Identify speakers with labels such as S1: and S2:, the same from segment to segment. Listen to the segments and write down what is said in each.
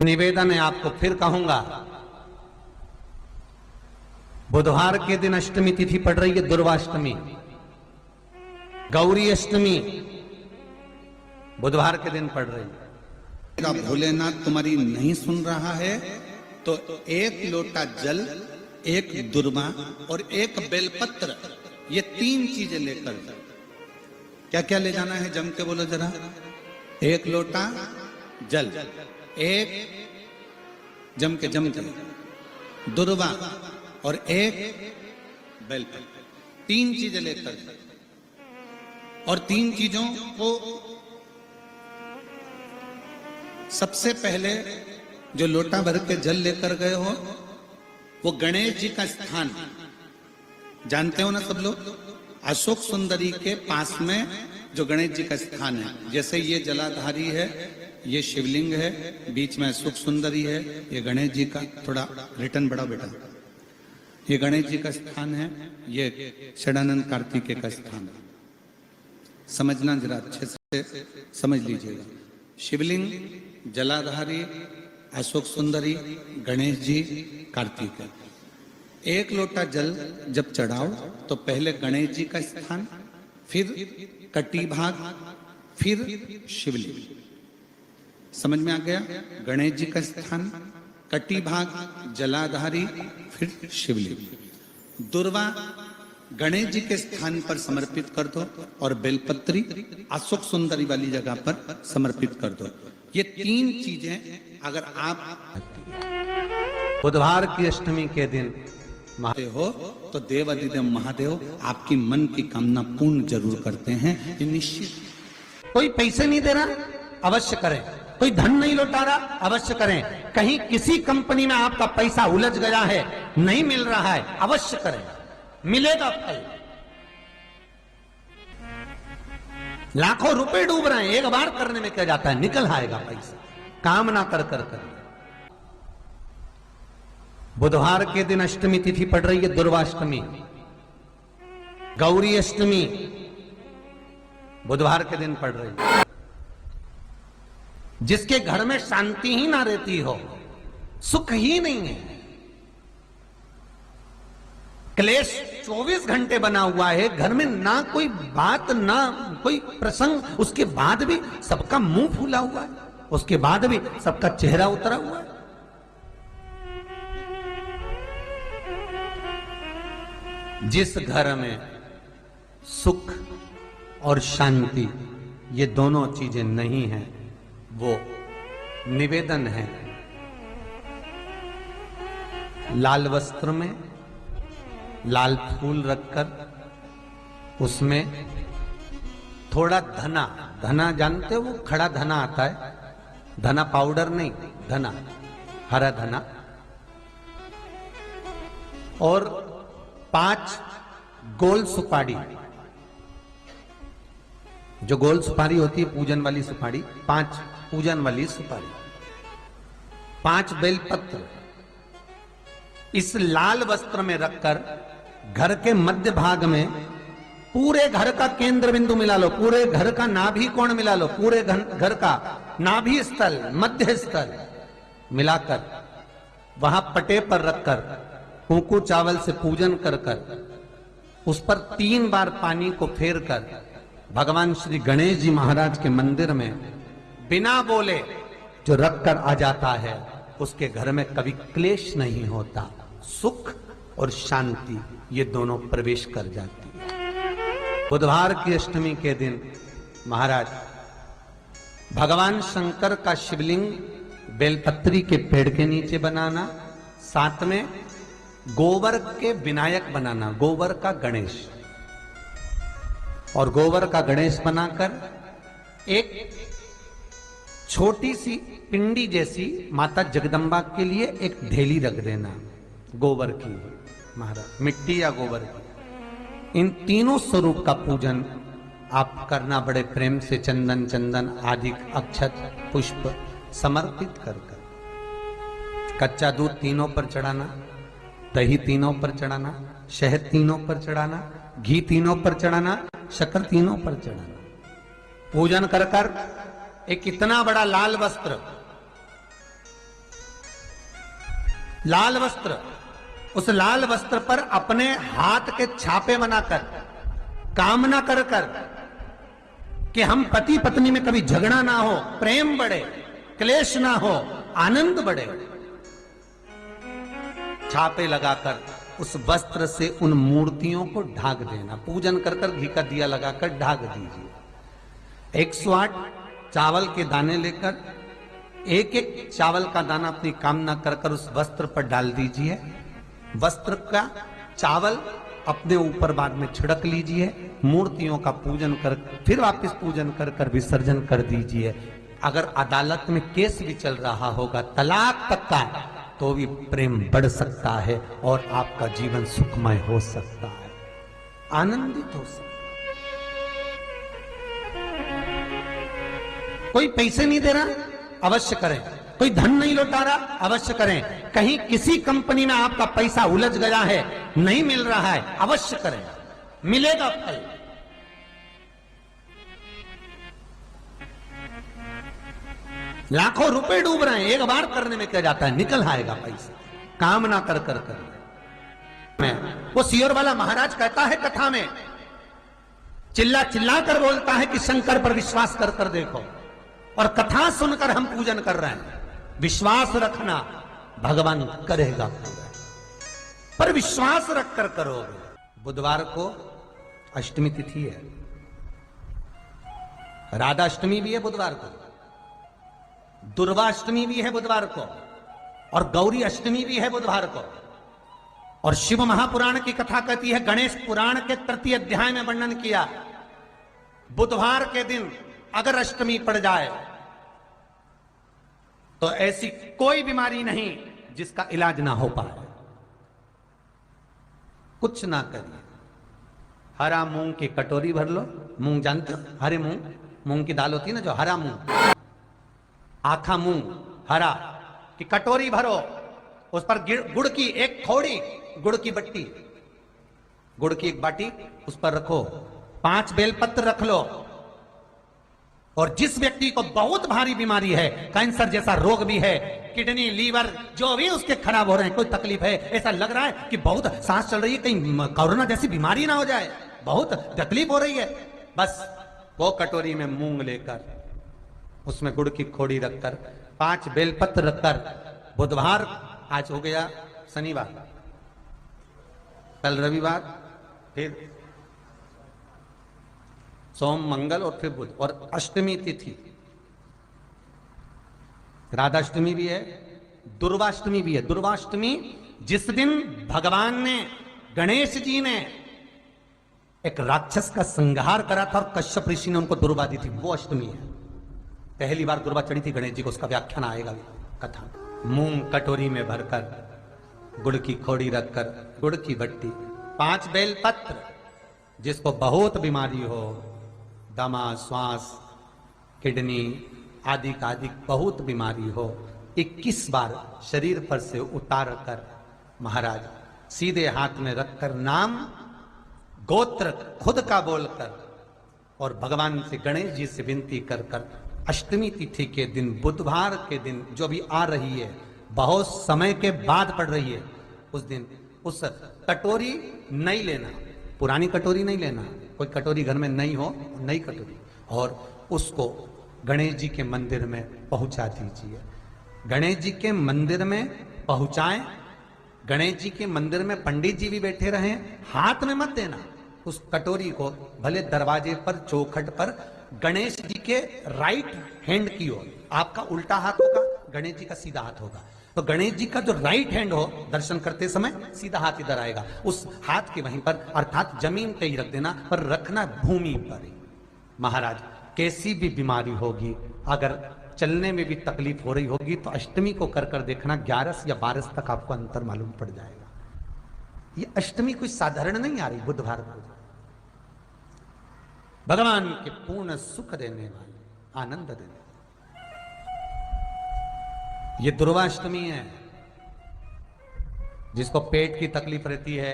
S1: निवेदन है, आपको फिर कहूंगा, बुधवार के दिन अष्टमी तिथि पड़ रही है, दुर्वाष्टमी, गौरी अष्टमी बुधवार के दिन पड़ रही है।
S2: भोलेनाथ तुम्हारी नहीं सुन रहा है तो एक लोटा जल, एक दुर्वा और एक बेलपत्र, ये 3 चीजें लेकर जाओ। क्या क्या ले जाना है, जम के बोलो जरा। एक लोटा जल, एक जम के दुर्वा और एक बेलपत्र, 3 चीजें लेकर जाओ। और 3 चीजों को सबसे पहले जो लोटा भर के जल लेकर गए हो वो गणेश जी का स्थान जानते हो ना सब लोग, अशोक सुंदरी के पास में जो गणेश जी का स्थान है। जैसे ये जलाधारी है, ये शिवलिंग है, बीच में अशोक सुंदरी है, ये गणेश जी का, थोड़ा रिटर्न बढ़ा बेटा, ये गणेश जी का स्थान है, ये षडानंद कार्तिकेय का स्थान है। समझना जरा अच्छे से समझ लीजिएगा। शिवलिंग, जलाधारी, अशोक सुंदरी, गणेश जी, कार्तिकेय। एक लोटा जल जब चढ़ाओ तो पहले गणेश जी का स्थान, फिर कटी भाग, फिर शिवलिंग। समझ में आ गया? गणेश जी का स्थान, कटी भाग, जलाधारी, फिर शिवलिंग। दुर्वा गणेश जी के स्थान पर समर्पित कर दो और बेलपत्री अशोक सुंदरी वाली जगह पर समर्पित कर दो। ये 3 चीजें अगर आप
S1: बुधवार की अष्टमी के दिन
S2: हो तो देवाधिदेव महादेव आपकी मन की कामना पूर्ण जरूर करते हैं, ये निश्चित।
S1: कोई पैसे नहीं दे रहा, अवश्य करें। कोई धन नहीं लौटा रहा, अवश्य करें। कहीं किसी कंपनी में आपका पैसा उलझ गया है, नहीं मिल रहा है, अवश्य करें, मिलेगा फल। लाखों रुपए डूब रहे हैं, एक बार करने में क्या जाता है, निकल आएगा पैसा, काम ना कर कर कर। बुधवार के दिन अष्टमी तिथि पड़ रही है, दुर्वाष्टमी, गौरी अष्टमी बुधवार के दिन पड़ रही है। जिसके घर में शांति ही ना रहती हो, सुख ही नहीं है, क्लेश 24 घंटे बना हुआ है घर में, ना कोई बात ना कोई प्रसंग, उसके बाद भी सबका मुंह फूला हुआ है, उसके बाद भी सबका चेहरा उतरा हुआ है। जिस घर में सुख और शांति ये दोनों चीजें नहीं हैं, वो निवेदन है लाल वस्त्र में लाल फूल रखकर उसमें थोड़ा धना, धना जानते हो, वो खड़ा धना आता है, धना पाउडर नहीं, धना, हरा धना, और 5 गोल सुपारी, जो गोल सुपारी होती है पूजन वाली सुपारी, 5 पूजन वाली सुपारी, 5 बेलपत्र इस लाल वस्त्र में रखकर घर के मध्य भाग में, पूरे घर का केंद्र बिंदु मिला लो, पूरे घर का नाभि कोण मिला लो, पूरे घर का नाभि स्थल, मध्य स्थल मिलाकर वहां पटे पर रखकर कुंकू चावल से पूजन कर उस पर 3 बार पानी को फेर कर भगवान श्री गणेश जी महाराज के मंदिर में बिना बोले जो रखकर आ जाता है, उसके घर में कभी क्लेश नहीं होता, सुख और शांति ये दोनों प्रवेश कर जाती है। बुधवार की अष्टमी के दिन महाराज भगवान शंकर का शिवलिंग बेलपत्री के पेड़ के नीचे बनाना, साथ में गोबर के विनायक बनाना, गोबर का गणेश, और गोबर का गणेश बनाकर एक छोटी सी पिंडी जैसी माता जगदम्बा के लिए एक ढेली रख देना, गोबर की, महाराज मिट्टी या गोबर की। इन तीनों स्वरूप का पूजन आप करना बड़े प्रेम से, चंदन चंदन आदि अक्षत पुष्प समर्पित कर कर। कच्चा दूध तीनों पर चढ़ाना, दही तीनों पर चढ़ाना, शहद तीनों पर चढ़ाना, घी तीनों पर चढ़ाना, शक्कर तीनों पर चढ़ाना। पूजन कर कर एक इतना बड़ा लाल वस्त्र लाल वस्त्र, उस लाल वस्त्र पर अपने हाथ के छापे बनाकर कामना कर कर कि हम पति पत्नी में कभी झगड़ा ना हो, प्रेम बढ़े, क्लेश ना हो, आनंद बढ़े, छापे लगाकर उस वस्त्र से उन मूर्तियों को ढाक देना। पूजन कर कर घी का दिया लगाकर ढाक दीजिए। 108 चावल के दाने लेकर एक एक चावल का दाना अपनी कामना कर कर उस वस्त्र पर डाल दीजिए। वस्त्र का चावल अपने ऊपर बाद में छिड़क लीजिए। मूर्तियों का पूजन कर फिर वापस पूजन कर कर विसर्जन कर दीजिए। अगर अदालत में केस भी चल रहा होगा तलाक तक का, तो भी प्रेम बढ़ सकता है और आपका जीवन सुखमय हो सकता है, आनंदित हो सकता है। कोई पैसे नहीं दे रहा, अवश्य करें। कोई धन नहीं लौटा रहा, अवश्य करें। कहीं किसी कंपनी में आपका पैसा उलझ गया है, नहीं मिल रहा है, अवश्य करें, मिलेगा फल। लाखों रुपए डूब रहे हैं, एक बार करने में क्या जाता है, निकल आएगा पैसा, कामना कर कर कर। मैं वो सियोर वाला महाराज कहता है कथा में, चिल्ला चिल्ला कर बोलता है कि शंकर पर विश्वास कर कर देखो, और कथा सुनकर हम पूजन कर रहे हैं। विश्वास रखना, भगवान करेगा पूरा, पर विश्वास रख कर करोगे। बुधवार को अष्टमी तिथि है, राधा अष्टमी भी है बुधवार को, दुर्गा अष्टमी भी है बुधवार को, और गौरी अष्टमी भी है बुधवार को। और शिव महापुराण की कथा कहती है, गणेश पुराण के 3 अध्याय में वर्णन किया, बुधवार के दिन अगर अष्टमी पड़ जाए तो ऐसी कोई बीमारी नहीं जिसका इलाज ना हो पाए। कुछ ना करिए, हरा मूंग की कटोरी भर लो। मूंग जानते हो, हरे मूंग, मूंग की दाल होती है ना जो, हरा मूंग, आखा मूंग हरा की कटोरी भरो, उस पर गुड़ की एक थोड़ी, गुड़ की बट्टी, गुड़ की एक बाटी उस पर रखो, 5 बेलपत्र रख लो। और जिस व्यक्ति को बहुत भारी बीमारी है, कैंसर जैसा रोग भी है, किडनी, लीवर जो भी उसके खराब हो रहे हैं, कोई तकलीफ है, ऐसा लग रहा है कि बहुत सांस चल रही है, कहीं कोरोना जैसी बीमारी ना हो जाए, बहुत तकलीफ हो रही है, बस वो कटोरी में मूंग लेकर उसमें गुड़ की खोड़ी रखकर 5 बेलपत्र रखकर, बुधवार आज हो गया शनिवार, कल रविवार, फिर सोम मंगल और फिर बुध, और अष्टमी तिथि, राधाष्टमी भी है, दुर्वाष्टमी भी है। दुर्वाष्टमी जिस दिन भगवान ने, गणेश जी ने एक राक्षस का संहार करा था और कश्यप ऋषि ने उनको दुर्वा दी थी, वो अष्टमी है। पहली बार दुर्वा चढ़ी थी गणेश जी को, उसका व्याख्यान आएगा कथा। मूंग कटोरी में भरकर, गुड़ की खोड़ी रखकर, गुड़ की बट्टी, 5 बेलपत्र, जिसको बहुत बीमारी हो, दमा, श्वास, किडनी आदि का आदि बहुत बीमारी हो, 21 बार शरीर पर से उतार कर महाराज सीधे हाथ में रखकर नाम गोत्र खुद का बोलकर और भगवान से, गणेश जी से विनती कर कर अष्टमी तिथि के दिन, बुधवार के दिन जो भी आ रही है, बहुत समय के बाद पड़ रही है, उस दिन उस कटोरी नहीं लेना, पुरानी कटोरी नहीं लेना, कोई कटोरी घर में नहीं हो, नई कटोरी, और उसको गणेश जी के मंदिर में पहुंचा दीजिए। गणेश जी के मंदिर में पहुंचाएं, गणेश जी के मंदिर में पंडित जी भी बैठे रहें, हाथ में मत देना उस कटोरी को, भले दरवाजे पर, चौखट पर, गणेश जी के राइट हैंड की ओर, आपका उल्टा हाथ होगा, गणेश जी का सीधा हाथ होगा, तो गणेश जी का जो राइट हैंड हो, दर्शन करते समय सीधा हाथ इधर आएगा, उस हाथ के वहीं पर, अर्थात जमीन पे ही रख देना, पर रखना भूमि पर ही। महाराज कैसी भी बीमारी होगी, अगर चलने में भी तकलीफ हो रही होगी, तो अष्टमी को कर कर देखना, 11 या 12 तक आपको अंतर मालूम पड़ जाएगा। ये अष्टमी कोई साधारण नहीं आ रही, बुधवार को भगवान के पूर्ण सुख देने वाली, आनंद देने वाली ये दुर्वाष्टमी है। जिसको पेट की तकलीफ रहती है,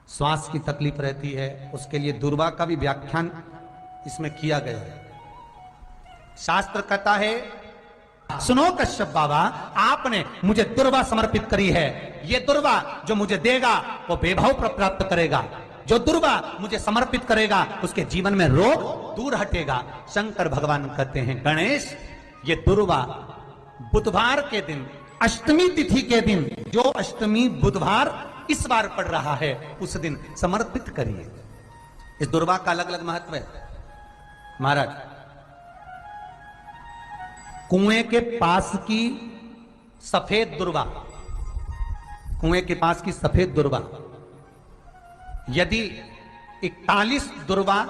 S1: श्वास की तकलीफ रहती है, उसके लिए दुर्वा का भी व्याख्यान इसमें किया गया है। शास्त्र कहता है सुनो कश्यप बाबा, आपने मुझे दुर्वा समर्पित करी है। ये दुर्वा जो मुझे देगा वो वैभव प्राप्त करेगा। जो दुर्वा मुझे समर्पित करेगा उसके जीवन में रोग दूर हटेगा। शंकर भगवान कहते हैं, गणेश ये दुर्वा बुधवार के दिन, अष्टमी तिथि के दिन, जो अष्टमी बुधवार इस बार पड़ रहा है उस दिन समर्पित करिए। इस दुर्वा का अलग अलग महत्व है महाराज। कुएं के पास की सफेद दुर्वा, कुएं के पास की सफेद दुर्वा, यदि 41 दुर्वा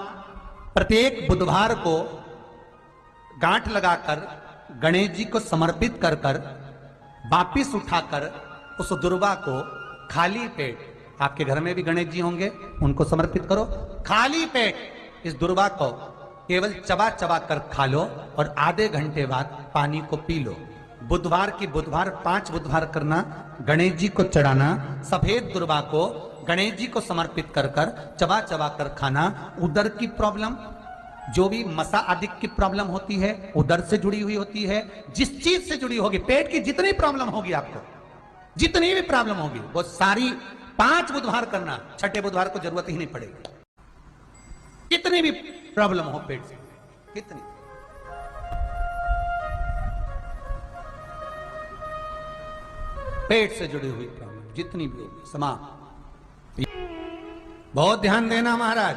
S1: प्रत्येक बुधवार को गांठ लगाकर गणेश जी को समर्पित कर कर वापिस उठाकर उस दुर्वा को खाली पेट, आपके घर में भी गणेश जी होंगे, उनको समर्पित करो। खाली पेट इस दुर्वा को केवल चबा चबा कर खा लो और आधे घंटे बाद पानी को पी लो। बुधवार की बुधवार 5 बुधवार करना, गणेश जी को चढ़ाना, सफेद दुर्वा को गणेश जी को समर्पित कर कर चबा चबा कर खाना। उदर की प्रॉब्लम, जो भी मसा आदि की प्रॉब्लम होती है उदर से जुड़ी हुई होती है। जिस चीज से जुड़ी होगी, पेट की जितनी प्रॉब्लम होगी, आपको जितनी भी प्रॉब्लम होगी वो सारी 5 बुधवार करना, छठे बुधवार को जरूरत ही नहीं पड़ेगी। कितनी भी प्रॉब्लम हो पेट से, कितनी, पेट से जुड़ी हुई प्रॉब्लम जितनी भी होगी समाप्त। बहुत ध्यान देना महाराज,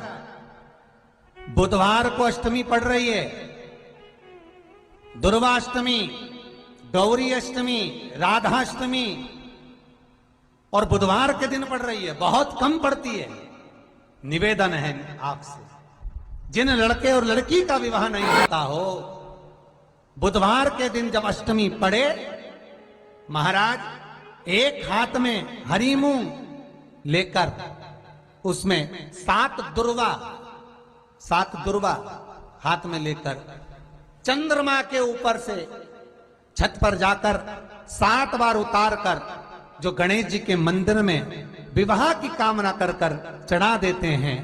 S1: बुधवार को अष्टमी पड़ रही है, दुर्वाष्टमी, गौरी अष्टमी, राधाष्टमी, और बुधवार के दिन पड़ रही है। बहुत कम पड़ती है। निवेदन है आपसे, जिन लड़के और लड़की का विवाह नहीं होता हो, बुधवार के दिन जब अष्टमी पड़े, महाराज एक हाथ में हरी मूंग लेकर उसमें 7 दुर्वा हाथ में लेकर चंद्रमा के ऊपर से छत पर जाकर 7 बार उतार कर जो गणेश जी के मंदिर में विवाह की कामना कर कर चढ़ा देते हैं,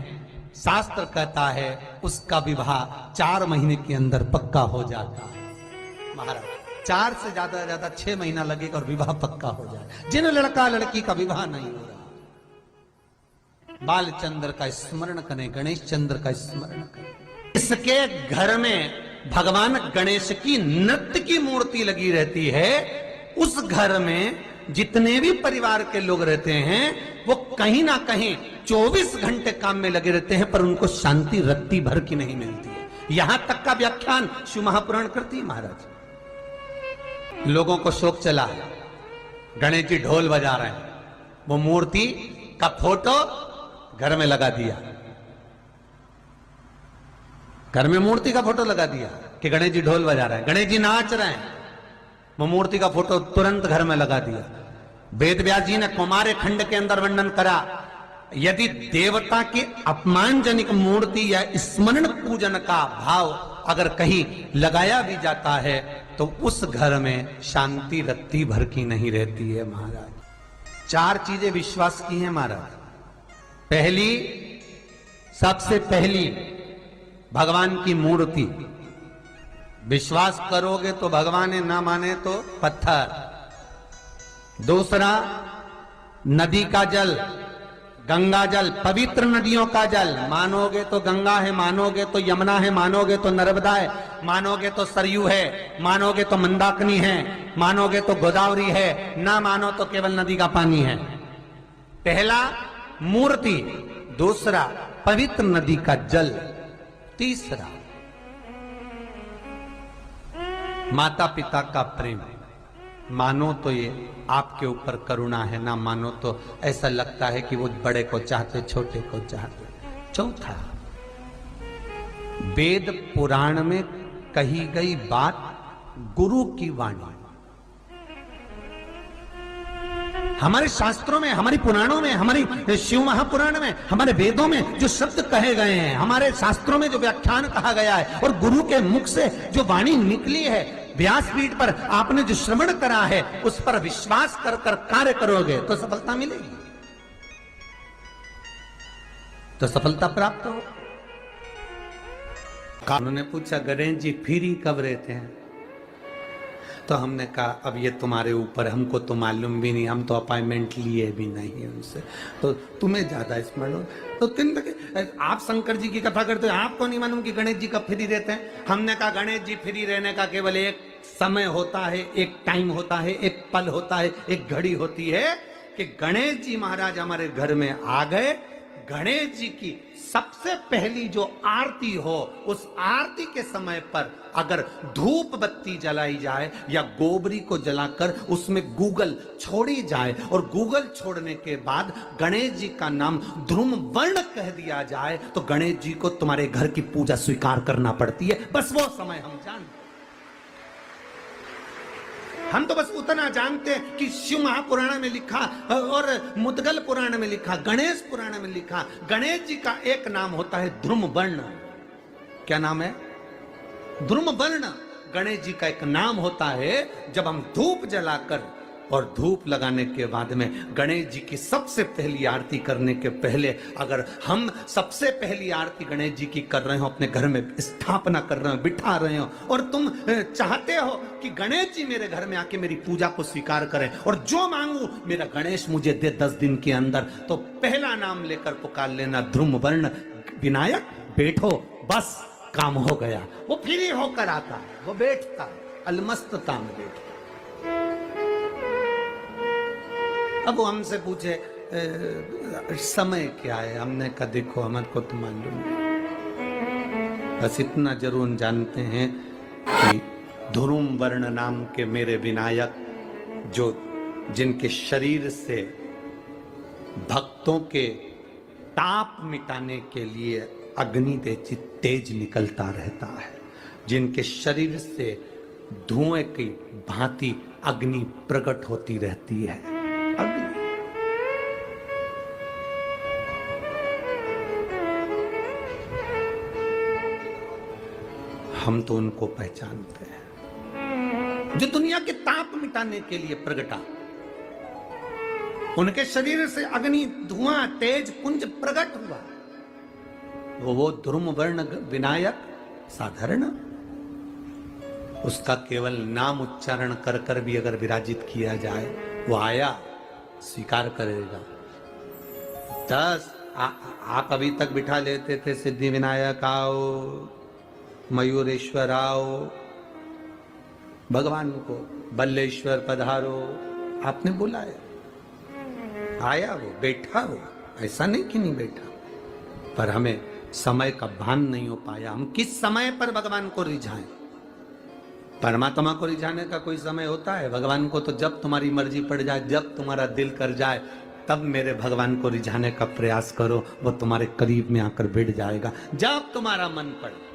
S1: शास्त्र कहता है उसका विवाह 4 महीने के अंदर पक्का हो जाता है। महाराज 4 से ज्यादा 6 महीना लगेगा और विवाह पक्का हो जाए। जिन लड़का लड़की का विवाह नहीं हो रहा, बालचंद्र का स्मरण करें, गणेश चंद्र का स्मरण करें। इसके घर में भगवान गणेश की नृत्य की मूर्ति लगी रहती है। उस घर में जितने भी परिवार के लोग रहते हैं वो कहीं ना कहीं 24 घंटे काम में लगे रहते हैं, पर उनको शांति रत्ती भर की नहीं मिलती है। यहां तक का व्याख्यान शिव महापुराण करती है महाराज। लोगों को शोक चला, गणेश जी ढोल बजा रहे हैं, वो मूर्ति का फोटो घर में लगा दिया, घर में मूर्ति का फोटो लगा दिया कि गणेश जी ढोल बजा रहे हैं, गणेश जी नाच रहे हैं, वो मूर्ति का फोटो तुरंत घर में लगा दिया। वेद व्यास जी ने कुमार खंड के अंदर वर्णन करा, यदि देवता की अपमानजनक मूर्ति या स्मरण पूजन का भाव अगर कहीं लगाया भी जाता है तो उस घर में शांति रत्ती भर की नहीं रहती है महाराज। 4 चीजें विश्वास की हैं महाराज। पहली, सबसे पहली भगवान की मूर्ति, विश्वास करोगे तो भगवान है, ना माने तो पत्थर। दूसरा, नदी का जल, गंगा जल, पवित्र नदियों का जल, मानोगे तो गंगा है, मानोगे तो यमुना है, मानोगे तो नर्मदा है, मानोगे तो सरयू है, मानोगे तो मंदाकिनी है, मानोगे तो गोदावरी है, ना मानो तो केवल नदी का पानी है। पहला मूर्ति, दूसरा पवित्र नदी का जल, तीसरा माता पिता का प्रेम। मानो तो ये आपके ऊपर करुणा है, ना मानो तो ऐसा लगता है कि वो बड़े को चाहते, छोटे को चाहते। चौथा, वेद पुराण में कही गई बात गुरु की वाणी। हमारे शास्त्रों में, हमारी पुराणों में, हमारी शिव महापुराण में, हमारे वेदों में जो शब्द कहे गए हैं, हमारे शास्त्रों में जो व्याख्यान कहा गया है और गुरु के मुख से जो वाणी निकली है, व्यासपीठ पर आपने जो श्रवण करा है, उस पर विश्वास कर कर कार्य करोगे तो सफलता मिलेगी, तो सफलता प्राप्त हो। उन्होंने पूछा, गणेश जी फ्री कब रहते हैं? तो हमने कहा अब ये तुम्हारे ऊपर, हमको तो मालूम भी नहीं, हम तो अपॉइंटमेंट लिए भी नहीं उनसे, तो तुम्हें ज्यादा स्मरण हो। तो तीन तक आप शंकर जी की कथा करते हो, आपको नहीं मालूम कि गणेश जी कब फ्री रहते हैं? हमने कहा गणेश जी फ्री रहने का केवल एक समय होता है, एक टाइम होता है, एक पल होता है, एक घड़ी होती है कि गणेश जी महाराज हमारे घर में आ गए। गणेश जी की सबसे पहली जो आरती हो, उस आरती के समय पर अगर धूप बत्ती जलाई जाए या गोबरी को जलाकर उसमें गूगल छोड़ी जाए और गूगल छोड़ने के बाद गणेश जी का नाम ध्रुम वर्ण कह दिया जाए, तो गणेश जी को तुम्हारे घर की पूजा स्वीकार करना पड़ती है। बस वो समय हम जानते, हम तो बस उतना जानते हैं कि शिव महापुराण में लिखा और मुद्गल पुराण में लिखा, गणेश पुराण में लिखा, गणेश जी का एक नाम होता है ध्रुम वर्ण। क्या नाम है? ध्रुम वर्ण गणेश जी का एक नाम होता है। जब हम धूप जलाकर और धूप लगाने के बाद में गणेश जी की सबसे पहली आरती करने के पहले, अगर हम सबसे पहली आरती गणेश जी की कर रहे हो, अपने घर में स्थापना कर रहे हो, बिठा रहे हो, और तुम चाहते हो कि गणेश जी मेरे घर में आके मेरी पूजा को स्वीकार करें और जो मांगू मेरा गणेश मुझे दे 10 दिन के अंदर, तो पहला नाम लेकर पुकार लेना ध्रुम वर्ण विनायक, बैठो, बस काम हो गया। वो फ्री होकर आता है, वो बैठता अलमस्तता में बैठता। अब वो हमसे पूछे समय क्या है, हमने कहा देखो हमारे को तो मालूम नहीं, बस इतना जरूर जानते हैं कि ध्रुम वर्ण नाम के मेरे विनायक, जो जिनके शरीर से भक्तों के ताप मिटाने के लिए अग्नि तेज निकलता रहता है, जिनके शरीर से धुएं की भांति अग्नि प्रकट होती रहती है। हम तो उनको पहचानते हैं जो दुनिया के ताप मिटाने के लिए प्रगटा, उनके शरीर से अग्नि धुआं तेज पुंज प्रकट हुआ, वो ध्रुम वर्ण विनायक साधारण, उसका केवल नाम उच्चारण कर कर भी अगर विराजित किया जाए, वो आया स्वीकार करेगा। 10 आप अभी तक बिठा लेते थे सिद्धि विनायक आओ, मयूरेश्वर आओ, भगवान को बल्लेश्वर पधारो, आपने बुलाया, आया, वो बैठा, वो ऐसा नहीं कि नहीं बैठा, पर हमें समय का भान नहीं हो पाया। हम किस समय पर भगवान को रिझाएं? परमात्मा को रिझाने का कोई समय होता है? भगवान को तो जब तुम्हारी मर्जी पड़ जाए, जब तुम्हारा दिल कर जाए, तब मेरे भगवान को रिझाने का प्रयास करो, वो तुम्हारे करीब में आकर बैठ जाएगा जब तुम्हारा मन पड़े।